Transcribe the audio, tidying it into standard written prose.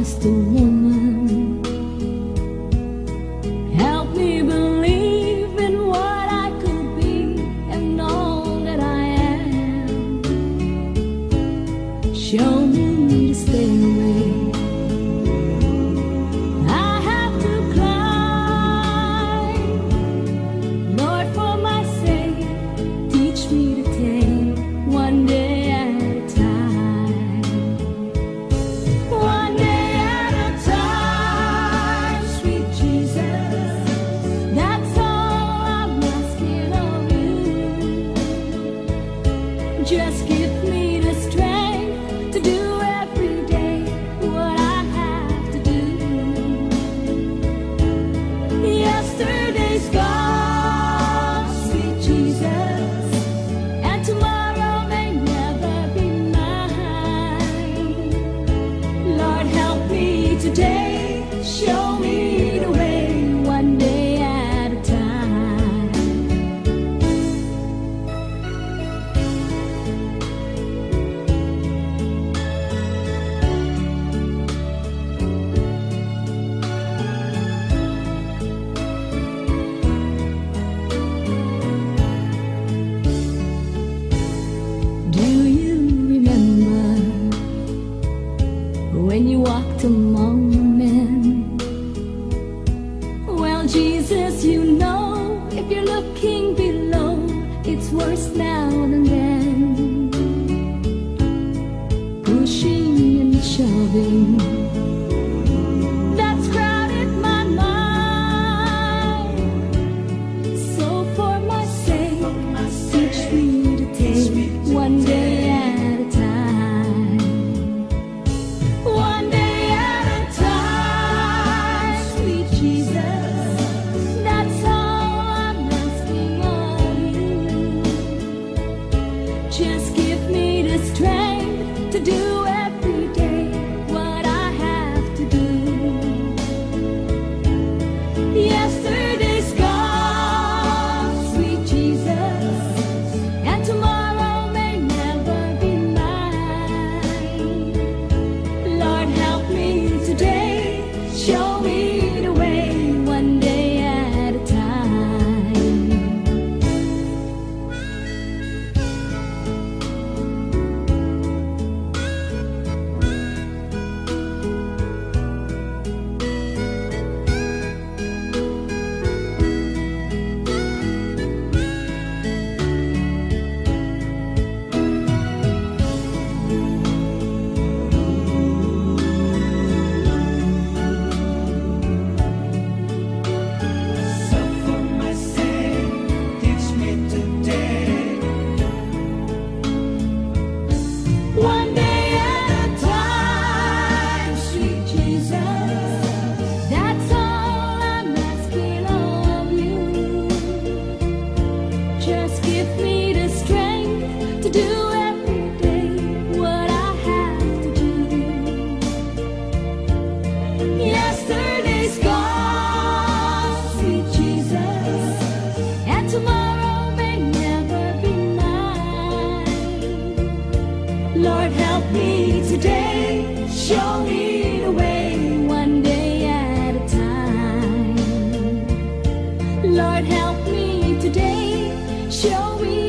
just a woman. Help me believe in what I could be and all that I am. Show me to stay away. I have to climb. Lord, for my sake, teach me to take one day at a time. One day at a time, sweet Jesus. That's all I'm asking of you. Just give me the strength to do every day what I have to do. Yesterday's gone, sweet Jesus, and tomorrow may never be mine. Lord, help me today, show me the way, one day at a time. Do you remember when you walked among men? Well, Jesus, you know, if you're looking below, it's worse now than then. Pushing and shoving, that's crowded my mind. So for my sake, teach me to take one day at a time. One day at a time, sweet Jesus. That's all I'm asking of you. Just give me the strength to do every day what I have to do. Yesterday's gone, sweet Jesus, and tomorrow may never be mine. Lord, help me today, show me the way, one day at a time. So for my sake, teach me today. One day at a time, sweet Jesus. That's all I'm asking of you. Just give me the strength to do every day what I have to do. Yesterday's gone, sweet Jesus, and tomorrow may never be mine. Lord, help me today, show me the way, one day at a time. Lord, help me today, show me